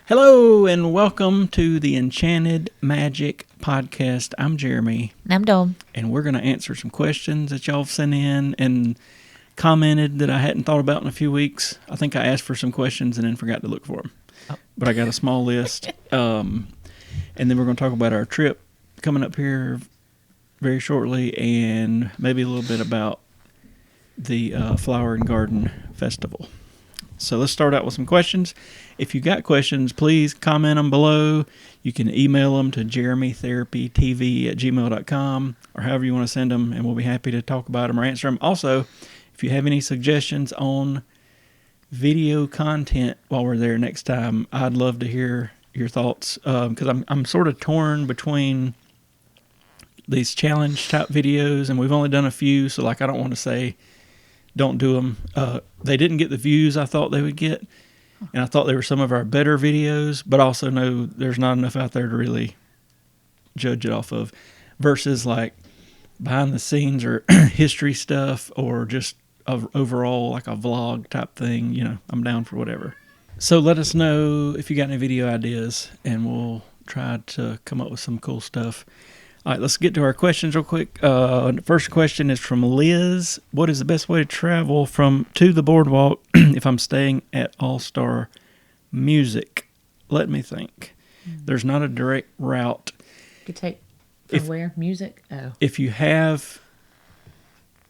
Hello and welcome to the Enchanted Magic Podcast. I'm Jeremy. I'm Dom. And we're going to answer some questions that y'all have sent in and commented that I hadn't thought about in a few weeks. I think I asked for some questions and then forgot to look for them. But I got a small list. And then we're going to talk about our trip coming up here very shortly and maybe a little bit about the Flower and Garden Festival. So let's start out with some questions. If you got questions, please comment them below. You can email them to jeremytherapytv@gmail.com or however you want to send them, and we'll be happy to talk about them or answer them. Also, if you have any suggestions on video content while we're there next time, I'd love to hear your thoughts because I'm sort of torn between these challenge type videos, and we've only done a few, so like I don't want to say don't do them. They didn't get the views I thought they would get, and I thought they were some of our better videos, but also know there's not enough out there to really judge it off of, versus like behind the scenes or history stuff or just overall like a vlog type thing. You know, I'm down for whatever. So let us know if you got any video ideas, and we'll try to come up with some cool stuff. All right, let's get to our questions real quick. The first question is from Liz. What is the best way to travel to the boardwalk if I'm staying at All-Star Music? Let me think. There's not a direct route. You take from where? Music? Oh. If you have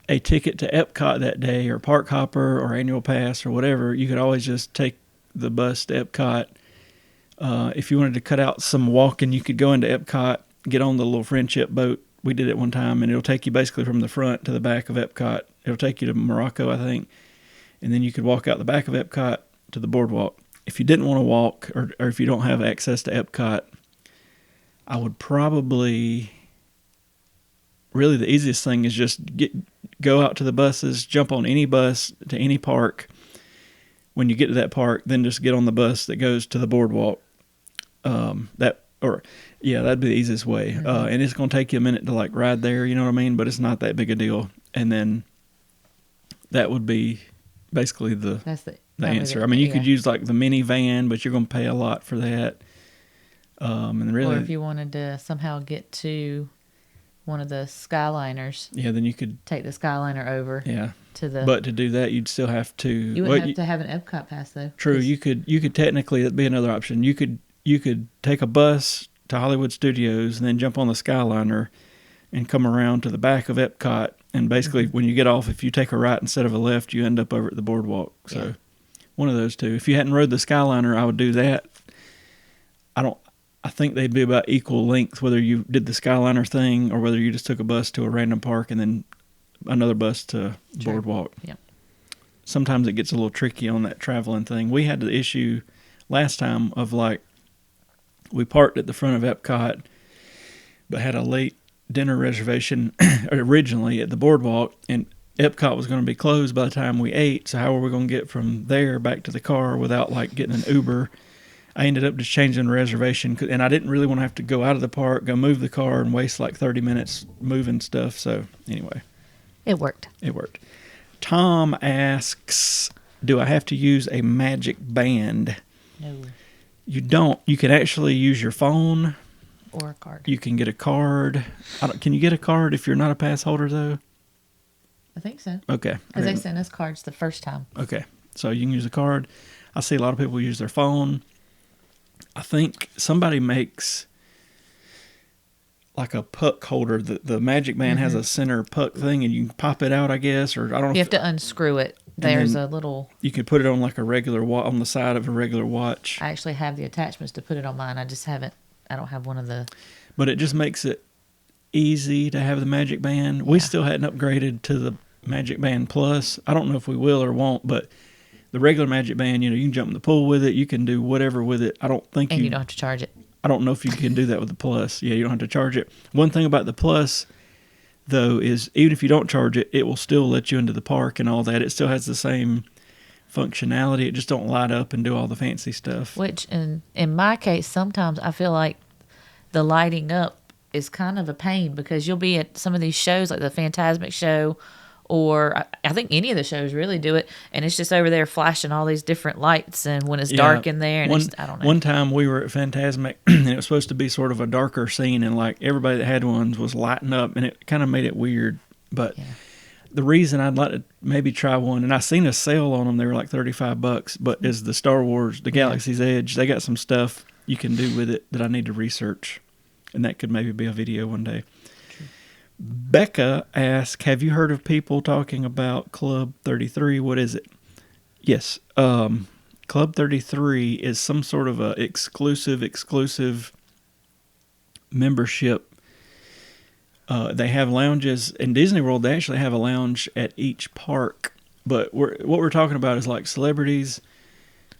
a ticket to Epcot that day, or Park Hopper, or Annual Pass, or whatever, you could always just take the bus to Epcot. If you wanted to cut out some walking, you could go into Epcot, get on the little friendship boat. We did it one time, and it'll take you basically from the front to the back of Epcot. It'll take you to Morocco, I think, and then you could walk out the back of Epcot to the boardwalk. If you didn't want to walk, or if you don't have access to Epcot, I would probably, really the easiest thing is just go out to the buses, jump on any bus to any park. When you get to that park, then just get on the bus that goes to the boardwalk. That'd be the easiest way. Mm-hmm. And it's going to take you a minute to like ride there, you know what I mean? But it's not that big a deal. And then that would be basically the answer. I mean, you could use like the minivan, but you're going to pay a lot for that. And really, or if you wanted to somehow get to one of the Skyliners, then you could take the Skyliner over. Yeah. But to do that, you'd still have to. You would have to have an Epcot pass, though. True. You could technically, that'd be another option. You could take a bus to Hollywood Studios and then jump on the Skyliner and come around to the back of Epcot. And basically, when you get off, if you take a right instead of a left, you end up over at the boardwalk. So one of those two. If you hadn't rode the Skyliner, I would do that. I think they'd be about equal length, whether you did the Skyliner thing or whether you just took a bus to a random park and then another bus to boardwalk. Yeah. Sometimes it gets a little tricky on that traveling thing. We had the issue last time of like, we parked at the front of Epcot, but had a late dinner reservation originally at the boardwalk, and Epcot was going to be closed by the time we ate. So how were we going to get from there back to the car without like getting an Uber? I ended up just changing the reservation, and I didn't really want to have to go out of the park, go move the car, and waste like 30 minutes moving stuff. So anyway. It worked. Tom asks, do I have to use a magic band? No. You don't. You can actually use your phone. Or a card. You can get a card. Can you get a card if you're not a pass holder, though? I think so. Okay. Because they sent us cards the first time. Okay. So you can use a card. I see a lot of people use their phone. I think somebody makes like a puck holder. The Magic Band has a center puck thing, and you can pop it out, I guess, or I don't know. You have to unscrew it. There's a little. You could put it on like a regular on the side of a regular watch. I actually have the attachments to put it on mine. I just haven't. I don't have one of the. But it just makes it easy to have the Magic Band. We still hadn't upgraded to the Magic Band Plus. I don't know if we will or won't, but the regular Magic Band, you can jump in the pool with it. You can do whatever with it. I don't think you don't have to charge it. I don't know if you can do that with the Plus. Yeah, you don't have to charge it. One thing about the Plus, though, is even if you don't charge it, it will still let you into the park and all that. It still has the same functionality. It just don't light up and do all the fancy stuff. Which, in my case, sometimes I feel like the lighting up is kind of a pain because you'll be at some of these shows like the Phantasmic show or I think any of the shows really do it, and it's just over there flashing all these different lights, and when it's dark in there, and I don't know. One time we were at Phantasmic, and it was supposed to be sort of a darker scene, and like everybody that had ones was lighting up, and it kind of made it weird. But the reason I'd like to maybe try one, and I seen a sale on them, they were like $35, but is the Star Wars, the Galaxy's Edge. They got some stuff you can do with it that I need to research, and that could maybe be a video one day. Becca asked, have you heard of people talking about Club 33? What is it? Yes. Club 33 is some sort of a exclusive membership. They have lounges in Disney World. They actually have a lounge at each park. But what we're talking about is like celebrities.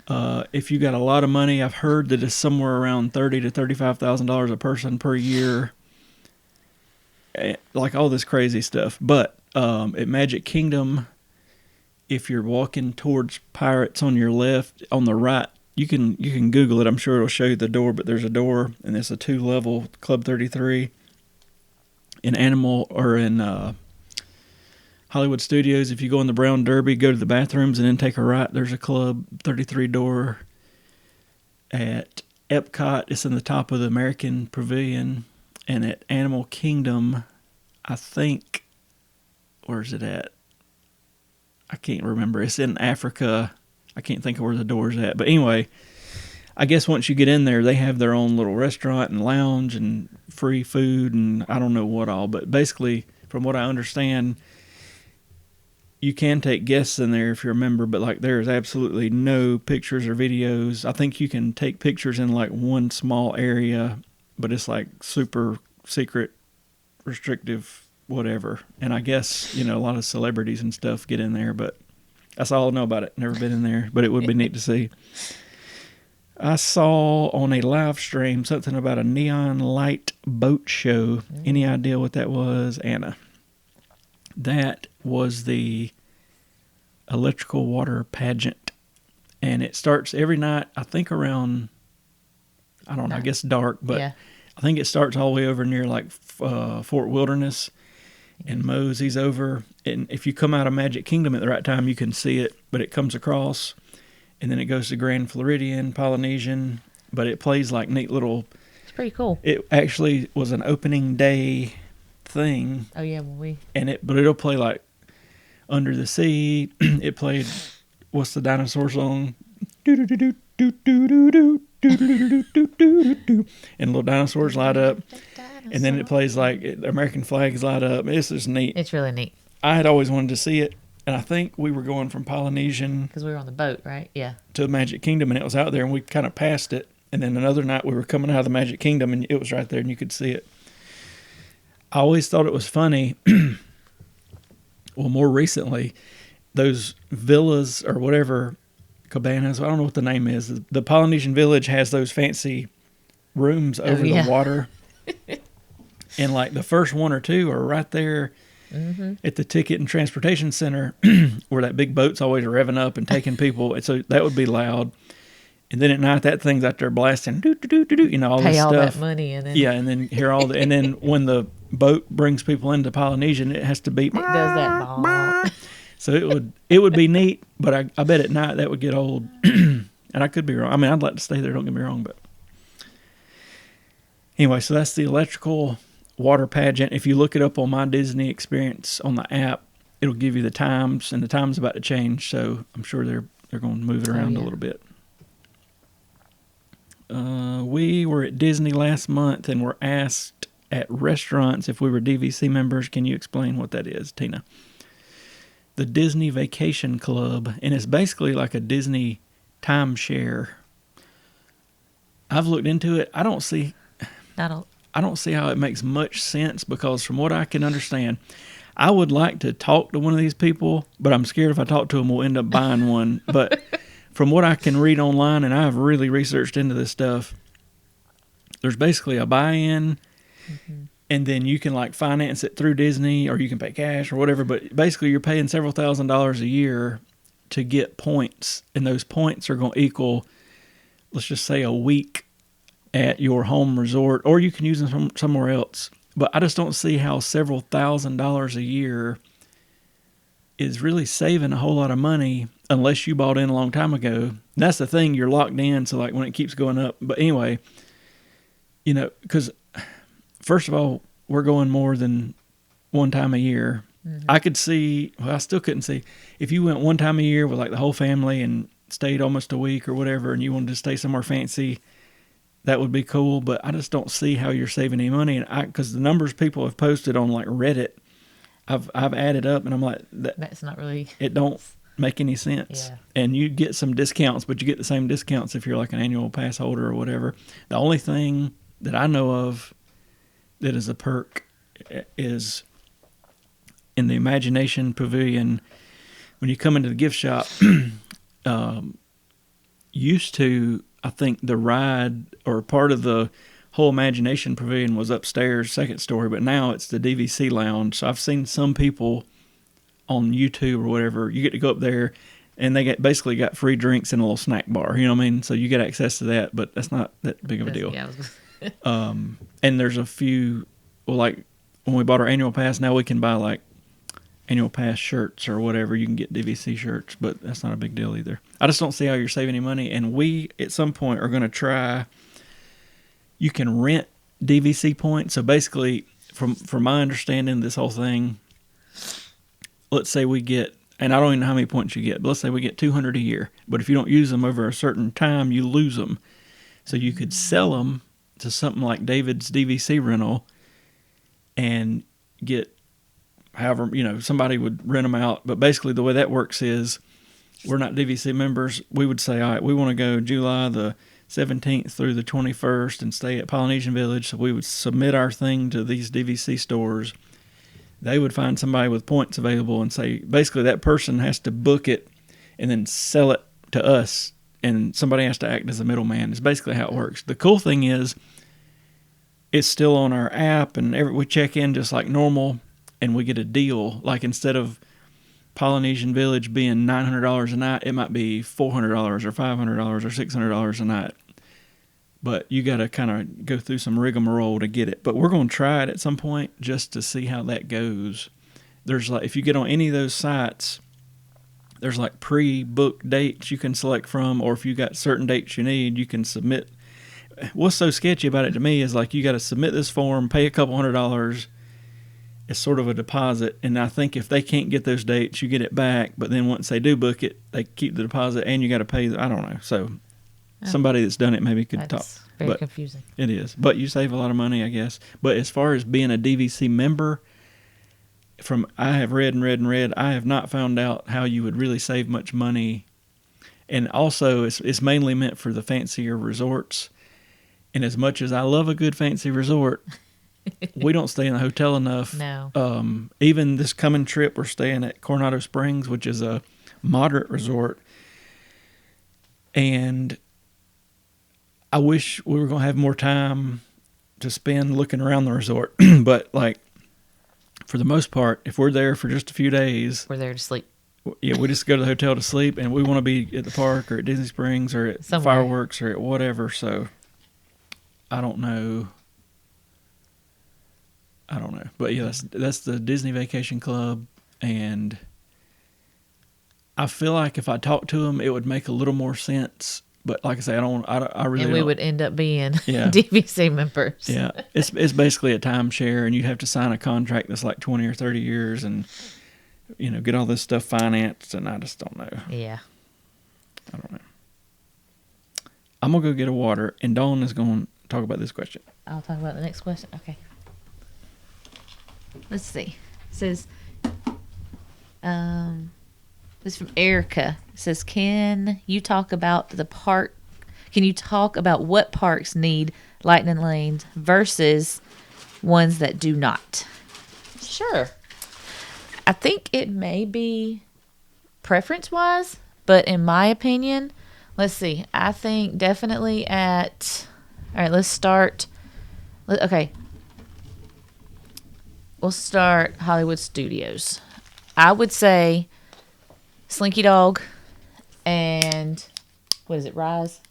If you got a lot of money, I've heard that it's somewhere around $30,000 to $35,000 a person per year. Like all this crazy stuff. But at Magic Kingdom, if you're walking towards Pirates on your left, on the right, you can Google it. I'm sure it'll show you the door, but there's a door, and it's a 2-level Club 33. In Hollywood Studios, if you go in the Brown Derby, go to the bathrooms, and then take a right, there's a Club 33 door. At Epcot, it's in the top of the American Pavilion. And at Animal Kingdom, I think, where's it at? I can't remember. It's in Africa. I can't think of where the door's at. But anyway, I guess once you get in there, they have their own little restaurant and lounge and free food and I don't know what all. But basically, from what I understand, you can take guests in there if you're a member, but like there's absolutely no pictures or videos. I think you can take pictures in like one small area, but it's like super secret, restrictive, whatever. And I guess, a lot of celebrities and stuff get in there, but that's all I know about it. Never been in there, but it would be neat to see. I saw on a live stream something about a neon light boat show. Any idea what that was, Anna? That was the electrical water pageant. And it starts every night, I think around, I don't know, I guess dark, but I think it starts all the way over near like Fort Wilderness and moseys over. And if you come out of Magic Kingdom at the right time, you can see it, but it comes across. And then it goes to Grand Floridian, Polynesian, but it plays like neat little... It's pretty cool. It actually was an opening day thing. Oh, yeah, but it'll play like Under the Sea. It played, what's the dinosaur song? And little dinosaurs light up. And then it plays like American flags light up. It's just neat. It's really neat. I had always wanted to see it. And I think we were going from Polynesian... Because we were on the boat, right? Yeah. ...to Magic Kingdom, and it was out there, and we kind of passed it. And then another night we were coming out of the Magic Kingdom, and it was right there, and you could see it. I always thought it was funny. Well, more recently, those villas or whatever, cabanas, I don't know what the name is. The Polynesian Village has those fancy rooms over the water. And like the first one or two are right there... at the Ticket and Transportation Center where that big boat's always revving up and taking people. And so that would be loud. And then at night, that thing's out there blasting, all Pay this all stuff. That money. And then... Yeah, and then hear all the... And then when the boat brings people into Polynesian, it has to beep. It does that. So it would be neat, but I bet at night that would get old. And I could be wrong. I mean, I'd like to stay there, don't get me wrong. But anyway, so that's the electrical... water pageant. If you look it up on My Disney Experience on the app, it'll give you the times, and the time's about to change, so I'm sure they're going to move it around a little bit. We were at Disney last month and were asked at restaurants if we were DVC members. Can you explain what that is, Tina? The Disney Vacation Club, and it's basically like a Disney timeshare. I've looked into it. I don't see how it makes much sense because from what I can understand, I would like to talk to one of these people, but I'm scared if I talk to them, we'll end up buying one. But from what I can read online, and I've really researched into this stuff, there's basically a buy-in, and then you can like finance it through Disney or you can pay cash or whatever. But basically you're paying several $1,000s a year to get points, and those points are going to equal, let's just say, a week at your home resort, or you can use them somewhere else. But I just don't see how several $1,000s a year is really saving a whole lot of money unless you bought in a long time ago. And that's the thing, you're locked in, so like when it keeps going up. But anyway, because first of all, we're going more than one time a year. I could see, well, I still couldn't see, if you went one time a year with like the whole family and stayed almost a week or whatever, and you wanted to stay somewhere fancy, that would be cool. But I just don't see how you're saving any money. And because the numbers people have posted on like Reddit, I've added up, and I'm like, that's not really. It don't make any sense. Yeah. And you get some discounts, but you get the same discounts if you're like an annual pass holder or whatever. The only thing that I know of that is a perk is in the Imagination Pavilion. When you come into the gift shop, used to, I think the ride or part of the whole Imagination Pavilion was upstairs, second story, but now it's the DVC lounge. So I've seen some people on YouTube or whatever, you get to go up there and they basically got free drinks and a little snack bar, you know what I mean? So you get access to that, but that's not that big of a deal. Yeah, And there's a few, well, like when we bought our annual pass, now we can buy like annual pass shirts or whatever. You can get DVC shirts, but that's not a big deal either. I just don't see how you're saving any money. And we, at some point, are going to try, you can rent DVC points. So basically, from my understanding, this whole thing, let's say we get, and I don't even know how many points you get, but let's say we get 200 a year. But if you don't use them over a certain time, you lose them. So you could sell them to something like David's DVC rental and get however, somebody would rent them out. But basically the way that works is we're not DVC members. We would say, all right, we want to go July the 17th through the 21st and stay at Polynesian Village. So we would submit our thing to these DVC stores. They would find somebody with points available and say, basically that person has to book it and then sell it to us, and somebody has to act as a middleman. It's basically how it works. The cool thing is it's still on our app, and we check in just like normal, and we get a deal. Like instead of Polynesian Village being $900 a night, it might be $400 or $500 or $600 a night. But you got to kind of go through some rigmarole to get it. But we're going to try it at some point just to see how that goes. There's like, if you get on any of those sites, there's like pre-booked dates you can select from, or if you got certain dates you need, you can submit. What's so sketchy about it to me is like you got to submit this form, pay a couple $100. It's sort of a deposit, and I think if they can't get those dates, you get it back. But then once they do book it, they keep the deposit, and you got to pay. I don't know. So somebody that's done it maybe could talk. Very confusing. It is, but you save a lot of money, I guess. But as far as being a DVC member, I have read and read and read, I have not found out how you would really save much money. And also, it's mainly meant for the fancier resorts. And as much as I love a good fancy resort, we don't stay in a hotel enough. No. Even this coming trip, we're staying at Coronado Springs, which is a moderate resort. And I wish we were going to have more time to spend looking around the resort. But, like, for the most part, if we're there for just a few days, we're there to sleep. Yeah, we just go to the hotel to sleep, and we want to be at the park or at Disney Springs or at fireworks or at whatever. So I don't know. But yeah, that's the Disney Vacation Club, and I feel like if I talked to them, it would make a little more sense. But like I say, I really and we don't. Would end up being DVC members. Yeah, it's basically a timeshare, and you'd have to sign a contract that's like 20 or 30 years, and get all this stuff financed, and I just don't know. Yeah, I don't know. I'm gonna go get a water, and Dawn is going to talk about this question. I'll talk about the next question. Okay. Let's see. It says, this is from Erica. It says, can you talk about what parks need lightning lanes versus ones that do not? Sure. I think it may be preference-wise, but in my opinion, let's see. I think definitely all right, let's start. Okay. We'll start Hollywood Studios. I would say Slinky Dog and, what is it, Rise?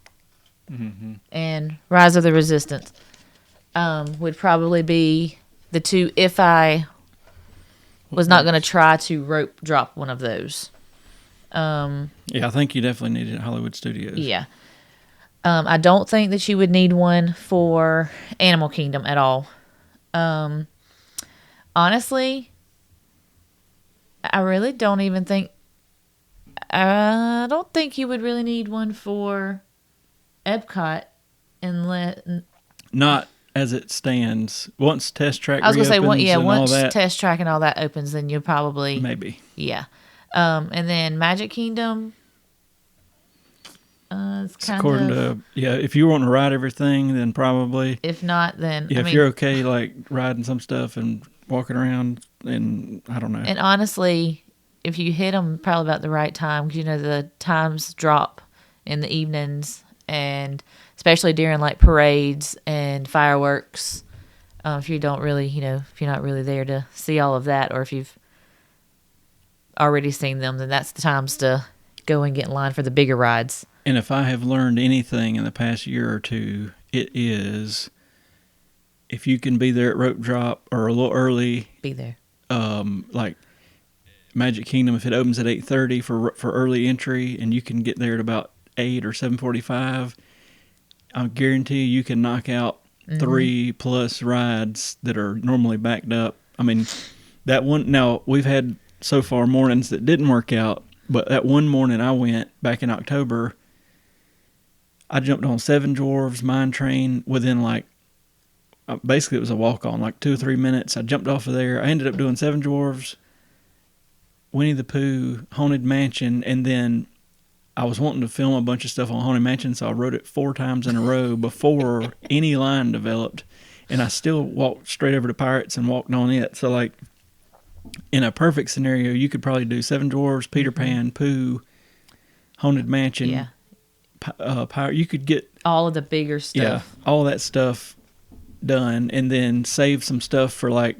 Mm-hmm. And Rise of the Resistance would probably be the two if I was not going to try to rope drop one of those. Yeah, I think you definitely need it at Hollywood Studios. Yeah. I don't think that you would need one for Animal Kingdom at all. Honestly, I really don't even think. I don't think you would really need one for Epcot unless. Not as it stands. Once Test Track I was gonna say, reopens and all once that, Test Track and all that opens, then you'll probably maybe. yeah. And then Magic Kingdom. It's kind According of. to if you want to ride everything, then probably. If not, then Yeah, if you're okay, like riding some stuff and walking around, and I don't know. And honestly, if you hit them probably about the right time, because the times drop in the evenings, and especially during like parades and fireworks. If you don't really, if you're not really there to see all of that, or if you've already seen them, then that's the times to go and get in line for the bigger rides. And if I have learned anything in the past year or two, it is if you can be there at rope drop or a little early. Be there. Like Magic Kingdom, if it opens at 8:30 for early entry, and you can get there at about 8 or 7:45, I guarantee you can knock out 3+ rides that are normally backed up. I mean, that one. Now we've had so far mornings that didn't work out, but that one morning I went back in October. I jumped on Seven Dwarfs Mine Train within basically it was a walk on, like 2 or 3 minutes. I jumped off of there. I ended up doing Seven Dwarfs, Winnie the Pooh, Haunted Mansion, and then I was wanting to film a bunch of stuff on Haunted Mansion, so I wrote it 4 times in a row before any line developed, and I still walked straight over to Pirates and walked on it. So, like, in a perfect scenario, you could probably do Seven Dwarfs, Peter Pan, Pooh, Haunted Mansion. Yeah. You could get all of the bigger stuff. Yeah, all that stuff done, and then save some stuff for like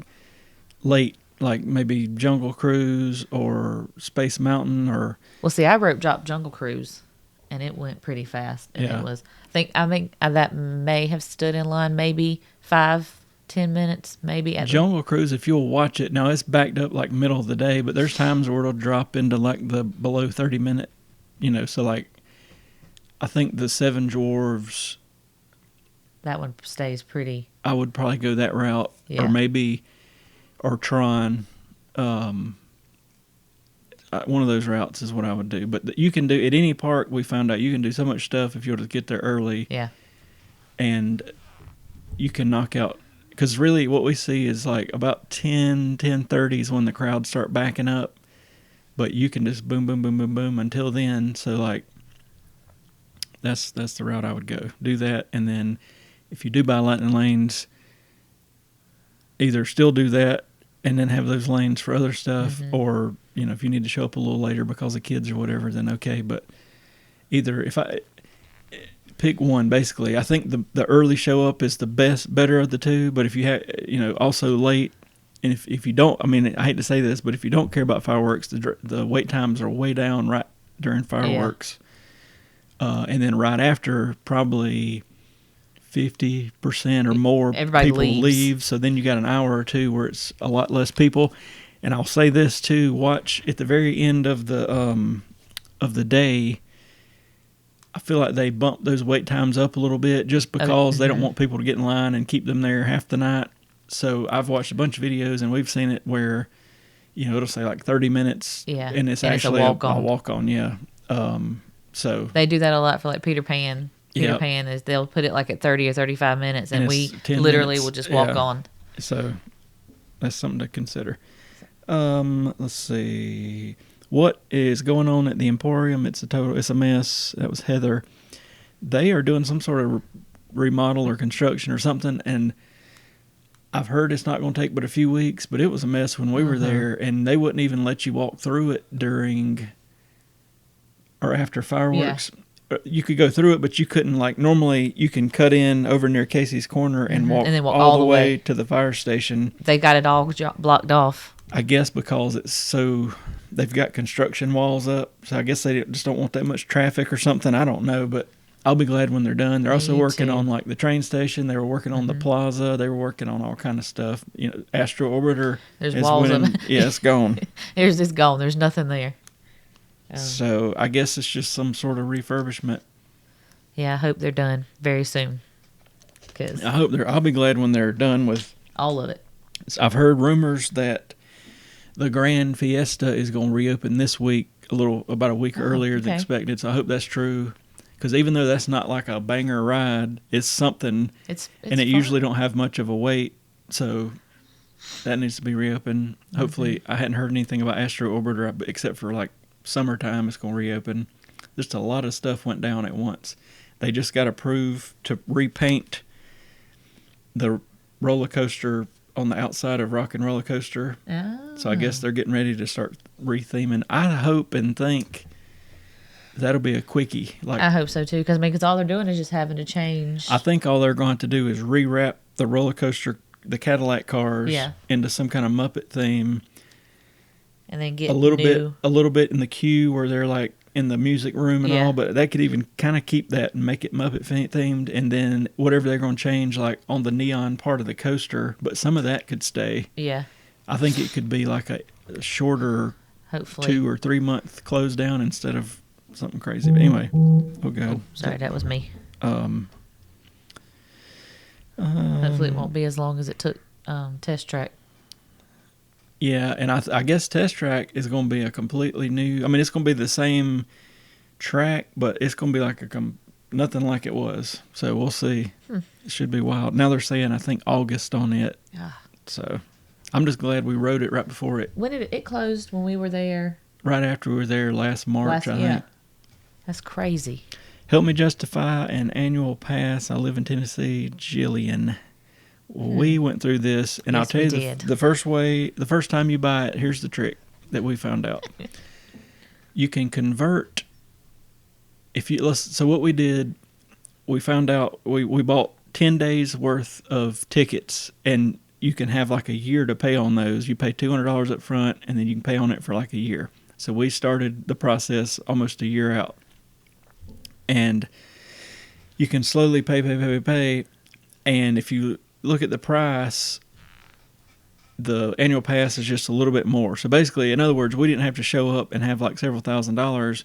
late, like maybe Jungle Cruise or Space Mountain or. Well, see, I rope dropped Jungle Cruise, and it went pretty fast. And it was, I think that may have stood in line maybe 5-10 minutes, maybe. Jungle Cruise, if you'll watch it now, it's backed up like middle of the day, but there's times where it'll drop into like the below 30-minute, so like. I think the Seven Dwarves. That one stays pretty. I would probably go that route, or Tron. One of those routes is what I would do. But you can do at any park. We found out you can do so much stuff if you were to get there early. Yeah. And you can knock out, because really what we see is like about 10:30 is when the crowds start backing up. But you can just boom, boom, boom, boom, boom until then. So like. That's the route I would go. Do that, and then if you do buy Lightning Lanes, either still do that and then have those lanes for other stuff, or if you need to show up a little later because of kids or whatever, then okay. But either if I pick one, basically, I think the early show up is the better of the two. But if you have also late, and if you don't, I mean, I hate to say this, but if you don't care about fireworks, the wait times are way down right during fireworks. Yeah. And then right after, probably 50% or more everybody people leave. So then you got an hour or two where it's a lot less people. And I'll say this too: watch at the very end of the day. I feel like they bump those wait times up a little bit just because they don't want people to get in line and keep them there half the night. So I've watched a bunch of videos and we've seen it where, it'll say like 30 minutes. Yeah. And it's actually a walk on. Yeah. So they do that a lot for like Peter Pan. Peter Pan is they'll put it like at 30 or 35 minutes, and we literally will just walk on. So that's something to consider. Let's see what is going on at the Emporium. It's a mess. That was Heather. They are doing some sort of remodel or construction or something, and I've heard it's not going to take but a few weeks. But it was a mess when we were there, and they wouldn't even let you walk through it during. Or after fireworks, you could go through it, but you couldn't. Like normally, you can cut in over near Casey's Corner and walk, all the way to the fire station. They got it all blocked off. I guess because they've got construction walls up, so I guess they just don't want that much traffic or something. I don't know, but I'll be glad when they're done. They're also Me working too. on like the train station. They were working on the plaza. They were working on all kind of stuff. You know, Astro Orbiter There's is walls of winning. it. Yeah, it's gone. There's this gone. There's nothing there. So I guess it's just some sort of refurbishment. Yeah, I hope they're done very soon. Because I hope they're. I'll be glad when they're done with. all of it. I've heard rumors that the Grand Fiesta is going to reopen this week, about a week earlier than okay. expected. So I hope that's true. Because even though that's not like a banger ride, it's something, It's and it fun. usually don't have much of a wait. So that needs to be reopened. Hopefully, I hadn't heard anything about Astro Orbiter except for like summertime. It's going to reopen. Just a lot of stuff went down at once. They just got approved to repaint the roller coaster on the outside of Rock and Roller Coaster. Oh. So I guess they're getting ready to start re-theming. I hope and think that'll be a quickie. Like I hope so too. Because all they're doing is just having to change. I think all they're going to do is rewrap the roller coaster, the Cadillac cars, Yeah. into some kind of Muppet theme. and then get A little new. bit in the queue where they're like in the music room and Yeah. all, but they could even kind of keep that and make it Muppet themed, and then whatever they're going to change, like on the neon part of the coaster, but some of that could stay. Yeah. I think it could be like a shorter Hopefully. 2 or 3 month close down instead of something crazy. But anyway, oh god, Sorry, that was me. um, Hopefully it won't be as long as it took Test Track. yeah, and I guess Test Track is going to be a completely new. I mean, it's going to be the same track, but it's going to be like nothing like it was. So we'll see. It should be wild. Now they're saying I think August on it. Ah. So I'm just glad we rode it right before it, When did it closed? When we were there? right after we were there last March. I think. That's crazy. Help me justify an annual pass. I live in Tennessee. Jillian. We went through this, and Yes, I'll tell you we did. the first time you buy it, here's the trick that we found out. You can convert. So what we did, we found out we bought 10 days worth of tickets, and you can have like a year to pay on those. You pay $200 up front, and then you can pay on it for like a year. So we started the process almost a year out. And you can slowly pay. And if you look at the price, the annual pass is just a little bit more. So basically, in other words, we didn't have to show up and have like several $1,000s.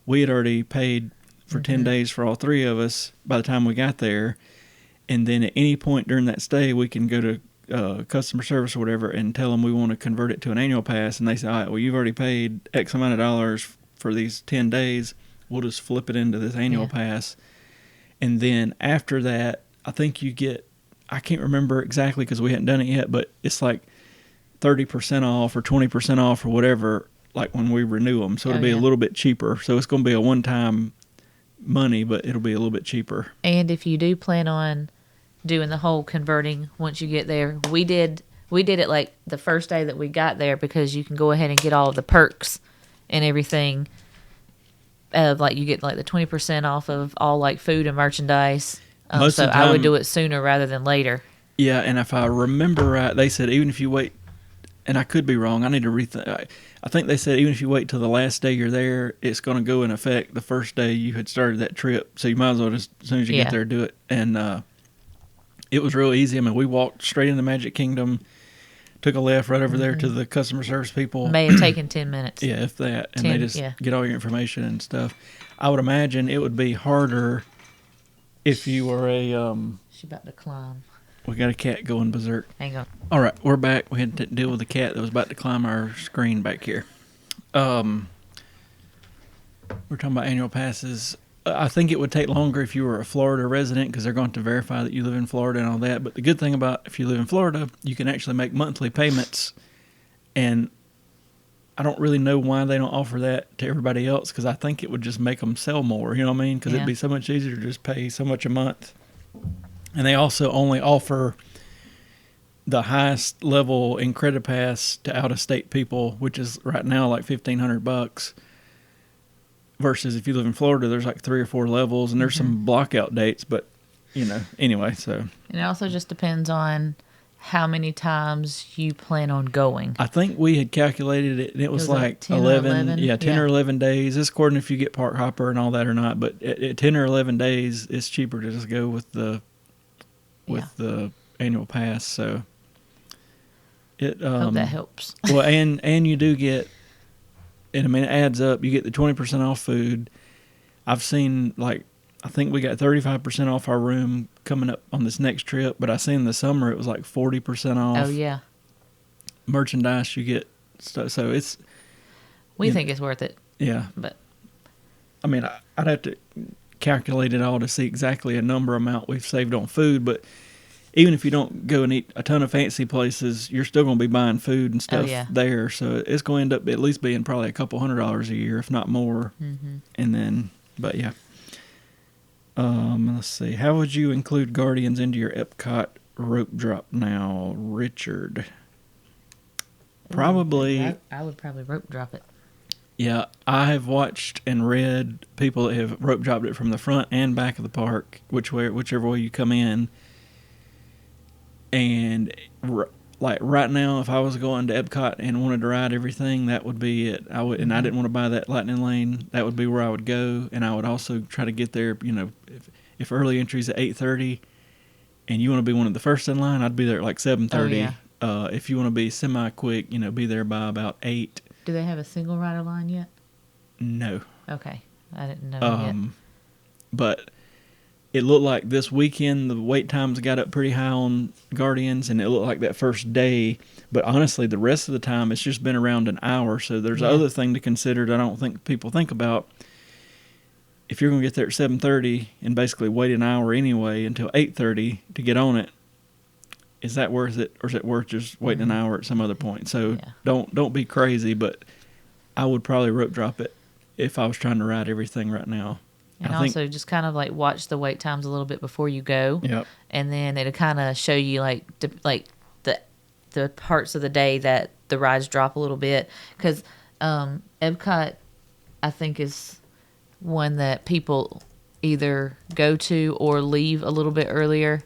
We had already paid for 10 days for all three of us by the time we got there. And then at any point during that stay, we can go to customer service or whatever and tell them we want to convert it to an annual pass. And they say, all right, well, you've already paid X amount of dollars for these 10 days. We'll just flip it into this annual pass. And then after that, I think you get, I can't remember exactly because we hadn't done it yet, but it's like 30% off or 20% off or whatever, like when we renew them. So it'll be a little bit cheaper. So it's going to be a one-time money, but it'll be a little bit cheaper. And if you do plan on doing the whole converting once you get there, we did it like the first day that we got there because you can go ahead and get all of the perks and everything. Like you get like the 20% off of all like food and merchandise. Most so of the I would time- do it sooner rather than later. Yeah, and if I remember right, they said even if you wait, and I could be wrong, I need to rethink. I think they said even if you wait till the last day you're there, it's going to go in effect the first day you had started that trip. So you might as well just, as soon as you get there, do it. And it was real easy. I mean, we walked straight into Magic Kingdom, took a left right over there to the customer service people. May have taken 10 minutes. Yeah, if that. And they just get all your information and stuff. I would imagine it would be harder if you were a... She's about to climb. We got a cat going berserk. Hang on. All right, we're back. We had to deal with a cat that was about to climb our screen back here. We're talking about annual passes. I think it would take longer if you were a Florida resident because they're going to verify that you live in Florida and all that. But the good thing about if you live in Florida, you can actually make monthly payments. And I don't really know why they don't offer that to everybody else because I think it would just make them sell more. You know what I mean? Because it'd be so much easier to just pay so much a month. And they also only offer the highest level in Credit Pass to out-of-state people, which is right now like $1,500. Versus if you live in Florida, there's like 3 or 4 levels, and there's some blockout dates. But anyway, so And it also just depends on how many times you plan on going. I think we had calculated it, and it was like 10 or 11. Yeah, 10 Yeah. or 11 days. It's according if you get park hopper and all that or not. But at 10 or 11 days, it's cheaper to just go with the annual pass. So it Hope that helps. well, and you do get, and I mean it adds up. You get the 20% off food. I've seen I think we got 35% off our room coming up on this next trip, but I seen in the summer it was like 40% off. Oh yeah. Merchandise you get stuff, so it's We think it's worth it. Yeah. But I mean, I'd have to calculate it all to see exactly a number amount we've saved on food, but even if you don't go and eat a ton of fancy places, you're still going to be buying food and stuff there. So it's going to end up at least being probably a couple $100s a year, if not more. Mm-hmm. And then, but yeah. Let's see. How would you include Guardians into your Epcot rope drop now, Richard? Probably. I would probably rope drop it. Yeah, I have watched and read people that have rope dropped it from the front and back of the park, whichever way you come in. And like right now, if I was going to Epcot and wanted to ride everything, that would be it. I would, and I didn't want to buy that Lightning Lane. That would be where I would go, and I would also try to get there. You know, if early entry's at 8:30, and you want to be one of the first in line, I'd be there at like 7:30. If you want to be semi-quick, be there by about 8. Do they have a single rider line yet? No. Okay, I didn't know yet. But it looked like this weekend the wait times got up pretty high on Guardians, and it looked like that first day. But honestly, the rest of the time it's just been around an hour. So there's other thing to consider that I don't think people think about. If you're going to get there at 7:30 and basically wait an hour anyway until 8:30 to get on it, is that worth it, or is it worth just waiting an hour at some other point? So don't be crazy, but I would probably rope drop it if I was trying to ride everything right now. And also just kind of like watch the wait times a little bit before you go. Yep. And then it'll kind of show you like the parts of the day that the rides drop a little bit. Because Epcot, I think, is one that people either go to or leave a little bit earlier.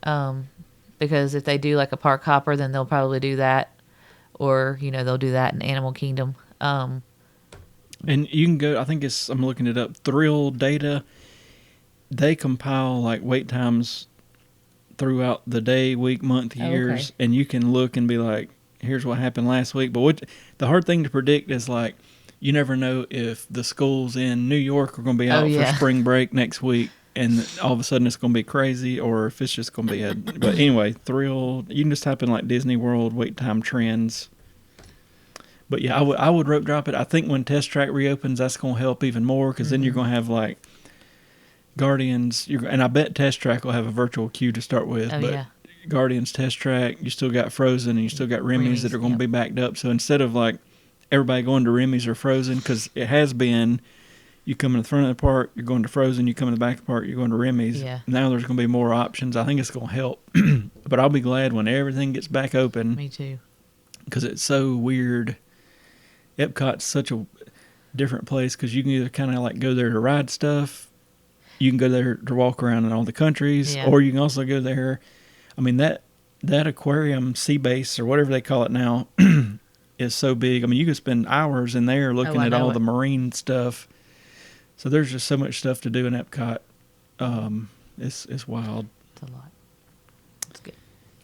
Because if they do like a park hopper, then they'll probably do that. Or, they'll do that in Animal Kingdom. And you can go, I think I'm looking it up, Thrill Data. They compile like wait times throughout the day, week, month, years. And you can look and be like, here's what happened last week. But the hard thing to predict is like, you never know if the schools in New York are going to be out for spring break next week. And all of a sudden it's going to be crazy, or if it's just going to be but anyway, Thrill, you can just type in like Disney World wait time trends. But yeah, I would rope drop it. I think when Test Track reopens, that's going to help even more, because then you're going to have like Guardians, and I bet Test Track will have a virtual queue to start with. Guardians, Test Track, you still got Frozen, and you still got Remy's that are going to be backed up. So instead of like everybody going to Remy's or Frozen, because it has been, you come in the front of the park, you're going to Frozen, you come in the back of the park, you're going to Remy's. Yeah. Now there's going to be more options. I think it's going to help. But I'll be glad when everything gets back open. Me too. Because it's so weird. Epcot's such a different place, because you can either kind of like go there to ride stuff, you can go there to walk around in all the countries, or you can also go there. I mean, that aquarium, sea base, or whatever they call it now, is so big. I mean, you could spend hours in there looking at all the marine stuff. So there's just so much stuff to do in Epcot. It's wild. It's a lot. It's good.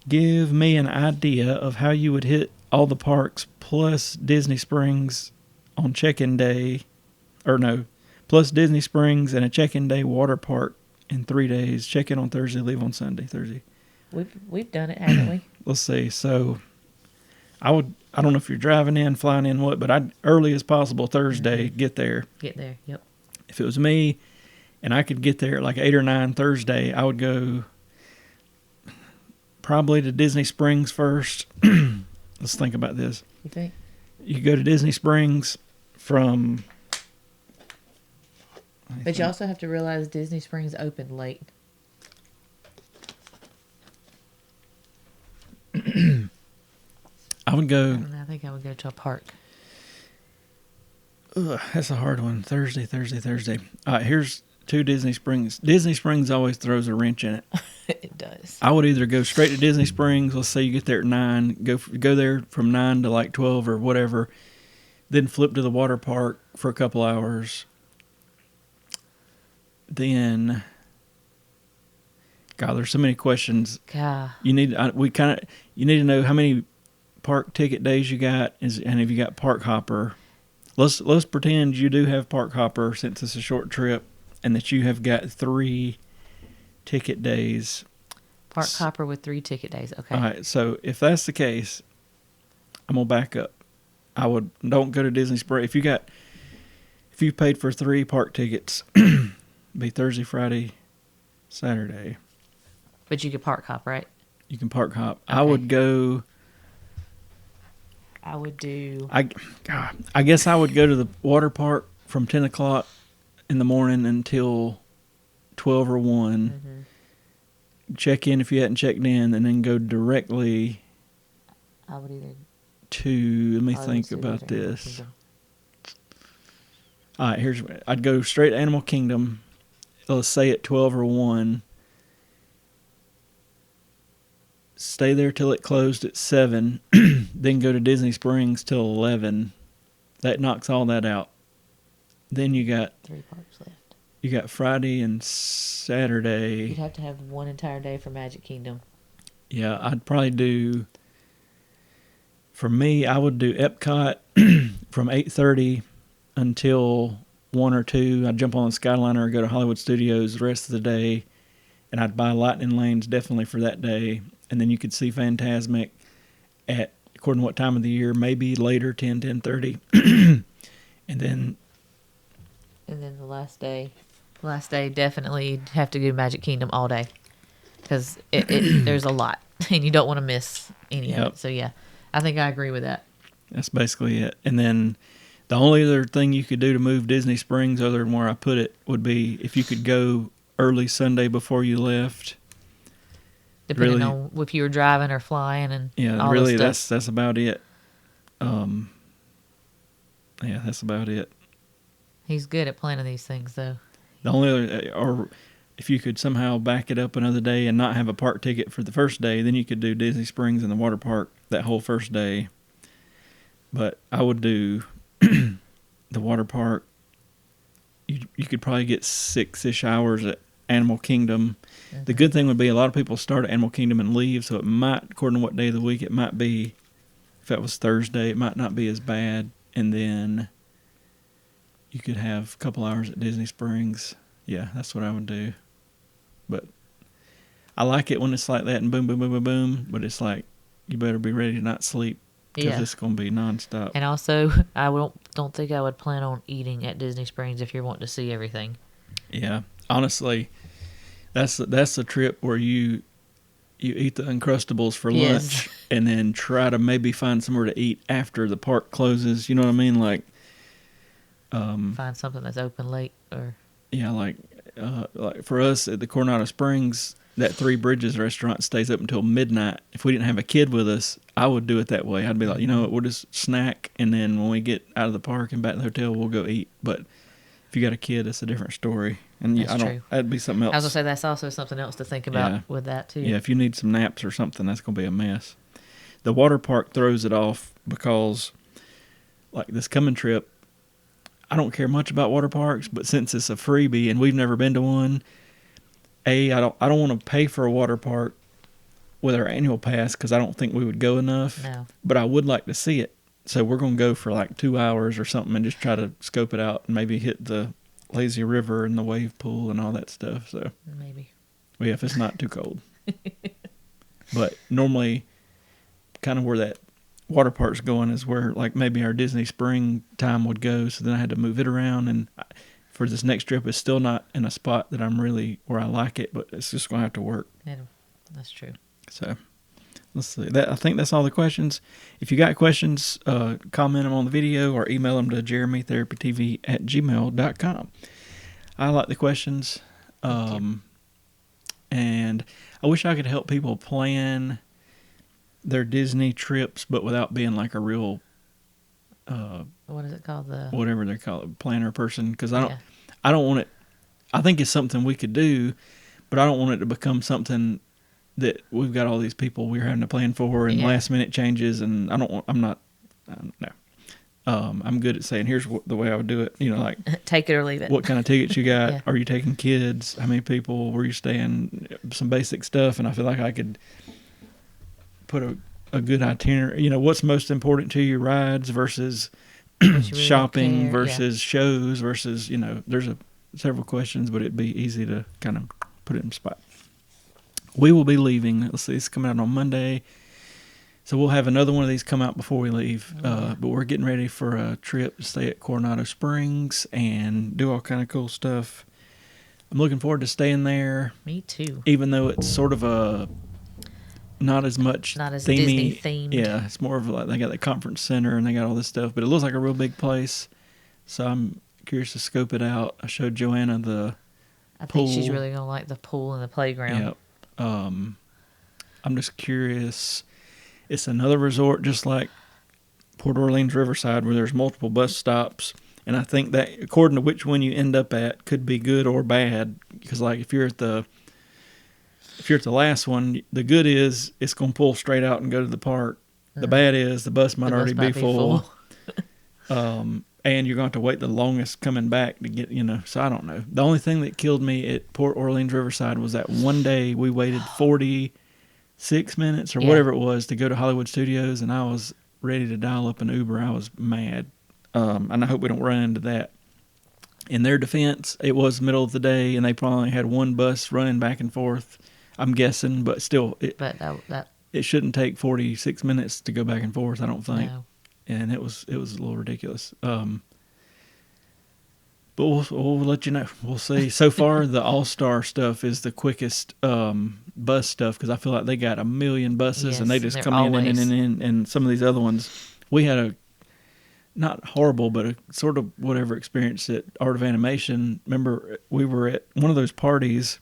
Give me an idea of how you would hit all the parks plus Disney Springs on check-in day, plus Disney Springs and a check-in day water park in 3 days. Check-in on Thursday, leave on Sunday. Thursday. We've done it, haven't we? Let's see. So I don't know if you're driving in, flying in, what, but I'd early as possible Thursday get there. Get there. Yep. If it was me and I could get there at like 8 or 9 Thursday, I would go probably to Disney Springs first. Let's think about this. You think? You go to Disney Springs from... But you also have to realize Disney Springs opened late. I would go... I think I would go to a park. That's a hard one. Thursday. All right, here's 2 Disney Springs. Disney Springs always throws a wrench in it. It does. I would either go straight to Disney Springs. Let's say you get there at 9, go there from 9 to like 12 or whatever, then flip to the water park for a couple hours. Then, God, there's so many questions. God. You need to know how many park ticket days you got, and if you got park hopper. Let's pretend you do have park hopper since it's a short trip, and that you have got 3 ticket days. Park hopper with 3 ticket days. Okay. All right. So if that's the case, I'm gonna back up. Don't go to Disney Springs if you paid for 3 park tickets, be Thursday, Friday, Saturday. But you could park hop, right? You can park hop. Okay. I would go. I would do. I guess I would go to the water park from 10 o'clock in the morning until 12 or 1. Mm-hmm. Check in if you hadn't checked in, and then go directly I would either. to. Let me think about this. All right, I'd go straight to Animal Kingdom. Let's say at 12 or 1. Stay there till it closed at 7. Then go to Disney Springs till 11. That knocks all that out. Then you got 3 parks left. You got Friday and Saturday. You'd have to have one entire day for Magic Kingdom. Yeah, I'd probably do. For me, I would do Epcot from 8:30 until 1 or 2. I'd jump on the Skyliner or go to Hollywood Studios the rest of the day, and I'd buy Lightning Lanes definitely for that day. And then you could see Fantasmic at, according to what time of the year, maybe later, 10:30. And then the last day definitely you'd have to do Magic Kingdom all day. Because there's a lot, and you don't want to miss any of it. So, yeah, I think I agree with that. That's basically it. And then the only other thing you could do to move Disney Springs, other than where I put it, would be if you could go early Sunday before you left. Depending on if you were driving or flying and all really, that stuff. that's about it. That's about it. He's good at planning these things, though. The only other, or if you could somehow back it up another day and not have a park ticket for the first day, then you could do Disney Springs and the water park that whole first day. But I would do the water park. You could probably get 6-ish hours at Animal Kingdom. Mm-hmm. The good thing would be a lot of people start at Animal Kingdom and leave, so it might, according to what day of the week, it might be, if that was Thursday, it might not be as bad. And then you could have a couple hours at Disney Springs. Yeah, that's what I would do. But I like it when it's like that and boom, boom, boom, boom, boom. But it's like, you better be ready to not sleep because it's going to be nonstop. And also, I don't think I would plan on eating at Disney Springs if you're wanting to see everything. Yeah, honestly, that's the trip where you eat the Uncrustables for lunch and then try to maybe find somewhere to eat after the park closes. You know what I mean? Like, find something that's open late, or like for us at the Coronado Springs, that Three Bridges restaurant stays up until midnight. If we didn't have a kid with us, I would do it that way. I'd be like, you know what, we'll just snack, and then when we get out of the park and back to the hotel, we'll go eat. But if you got a kid, it's a different story. And true. That'd be something else. I was gonna say that's also something else to think about with that too. Yeah, if you need some naps or something, that's gonna be a mess. The water park throws it off because, like this coming trip, I don't care much about water parks, but since it's a freebie and we've never been to one, I don't want to pay for a water park with our annual pass because I don't think we would go enough. No. But I would like to see it, so we're gonna go for like 2 hours or something and just try to scope it out and maybe hit the lazy river and the wave pool and all that stuff. So maybe. Well, yeah, if it's not too cold. But normally, kind of where that water park's going is where like maybe our Disney Spring time would go. So then I had to move it around, and for this next trip, it's still not in a spot that I'm really where I like it, but it's just going to have to work. Yeah, that's true. So let's see. I think that's all the questions. If you got questions, comment them on the video or email them to jeremytherapytv@gmail.com. I like the questions. And I wish I could help people plan their Disney trips, but without being like a real, what is it called? Whatever they call it, planner person. Because I don't want it. I think it's something we could do, but I don't want it to become something that we've got all these people we're having to plan for and Yeah. last minute changes. And I'm not, no. I'm good at saying, here's the way I would do it. You know, like Take it or leave it. what kind of tickets you got? Yeah. Are you taking kids? How many people? Where you staying? Some basic stuff. And I feel like I could put a good itinerary. You know, what's most important to you? Rides versus What you really don't shopping care. versus shows versus, you know, there's several questions, but it'd be easy to kind of put it in spot. We will be leaving. Let's see, it's coming out on Monday. So we'll have another one of these come out before we leave. But we're getting ready for a trip to stay at Coronado Springs and do all kind of cool stuff. I'm looking forward to staying there. Me too. Even though it's sort of a not as much Not as themey. Disney themed. Yeah, it's more of like they got the conference center and they got all this stuff, but it looks like a real big place. So I'm curious to scope it out. I showed Joanna the I pool. think she's really gonna like the pool and the playground. Yep. I'm just curious. It's another resort just like Port Orleans Riverside where there's multiple bus stops. And I think that according to which one you end up at could be good or bad. Because like if you're at the last one, the good is it's going to pull straight out and go to the park. The bad is the bus might already be full. And you're going to have to wait the longest coming back to get, you know. So I don't know. The only thing that killed me at Port Orleans Riverside was that one day we waited 46 minutes or whatever it was to go to Hollywood Studios, and I was ready to dial up an Uber. I was mad. And I hope we don't run into that. In their defense, it was the middle of the day, and they probably had one bus running back and forth, I'm guessing, but still, it shouldn't take 46 minutes to go back and forth, I don't think. No. And it was a little ridiculous. But we'll let you know. We'll see. So far, the All-Star stuff is the quickest bus stuff because I feel like they got a million buses and they just come in. And some of these other ones, we had a not horrible, but a sort of whatever experience at Art of Animation. Remember, we were at one of those parties,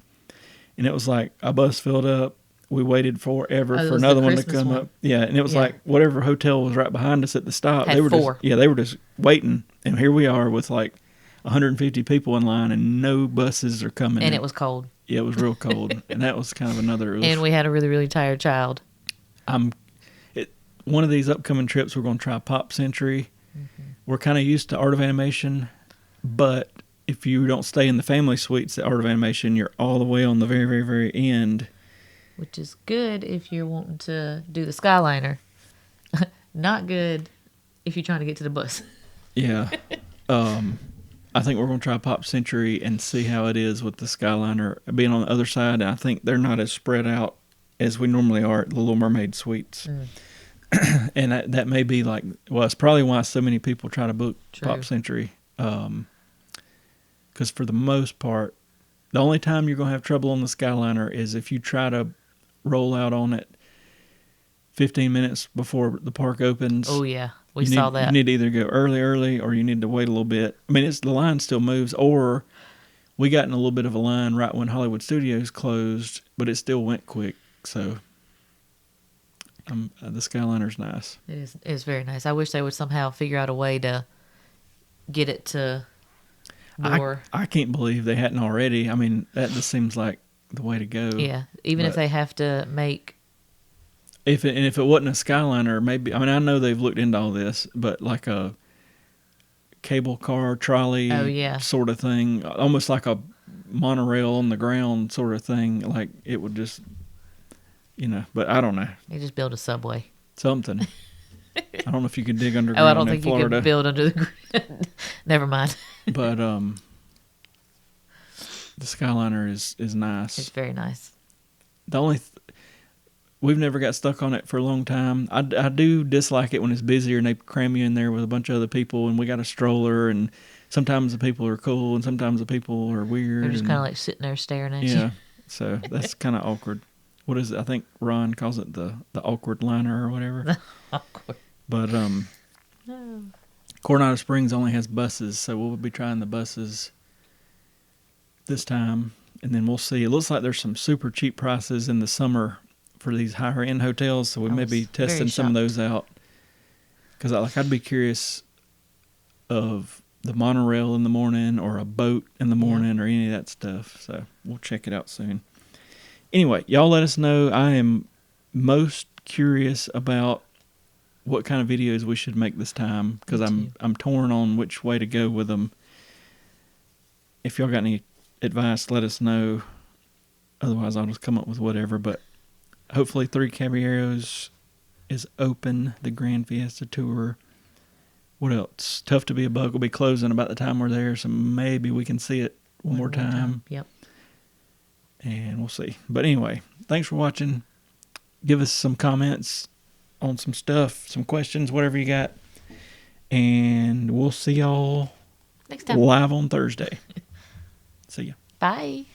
and it was like a bus filled up. We waited forever for another one to come up. Yeah, and it was like whatever hotel was right behind us at the stop. Had they were four. They were just waiting, and here we are with like 150 people in line, and no buses are coming. And it was cold. Yeah, it was real cold, and that was kind of another. And we had a really, really tired child. One of these upcoming trips, we're going to try Pop Century. Mm-hmm. We're kind of used to Art of Animation, but if you don't stay in the family suites at Art of Animation, you're all the way on the very, very, very end. Which is good if you're wanting to do the Skyliner. Not good if you're trying to get to the bus. Yeah. I think we're going to try Pop Century and see how it is with the Skyliner being on the other side. And I think they're not as spread out as we normally are at the Little Mermaid suites. And that may be like, well, it's probably why so many people try to book Pop Century. Because for the most part, the only time you're going to have trouble on the Skyliner is if you try to roll out on it 15 minutes before the park opens. Oh, yeah. We saw that. You need to either go early, or you need to wait a little bit. I mean, the line still moves, or we got in a little bit of a line right when Hollywood Studios closed, but it still went quick. So the Skyliner's nice. It is very nice. I wish they would somehow figure out a way to get it to more. I can't believe they hadn't already. I mean, that just seems like the way to go. Yeah, even if they have to make. If it wasn't a Skyliner, maybe. I mean, I know they've looked into all this, but like a cable car trolley sort of thing, almost like a monorail on the ground sort of thing. Like it would just, but I don't know. They just build a subway. Something. I don't know if you can dig underground. I don't think Florida. you can build under the ground. Never mind. But the Skyliner is nice. It's very nice. The only we've never got stuck on it for a long time. I do dislike it when it's busier and they cram you in there with a bunch of other people, and we got a stroller, and sometimes the people are cool and sometimes the people are weird. They're just kind of like sitting there staring at you. Yeah, so that's kind of awkward. What is it? I think Ron calls it the awkward liner or whatever. Awkward. But Coronado Springs only has buses, so we'll be trying the buses this time, and then we'll see. It looks like there's some super cheap prices in the summer for these higher end hotels, so we may be testing some of those out. Because I'd be curious of the monorail in the morning or a boat in the morning or any of that stuff. So we'll check it out soon. Anyway, y'all let us know. I am most curious about what kind of videos we should make this time because I'm torn on which way to go with them. If y'all got any advice, let us know. Otherwise, I'll just come up with whatever. But hopefully, Three Caballeros is open. The Grand Fiesta Tour. What else? Tough to Be a Bug will be closing about the time we're there, so maybe we can see it one more time. Yep. And we'll see. But anyway, thanks for watching. Give us some comments on some stuff, some questions, whatever you got. And we'll see y'all Next time. live on Thursday. See ya. Bye.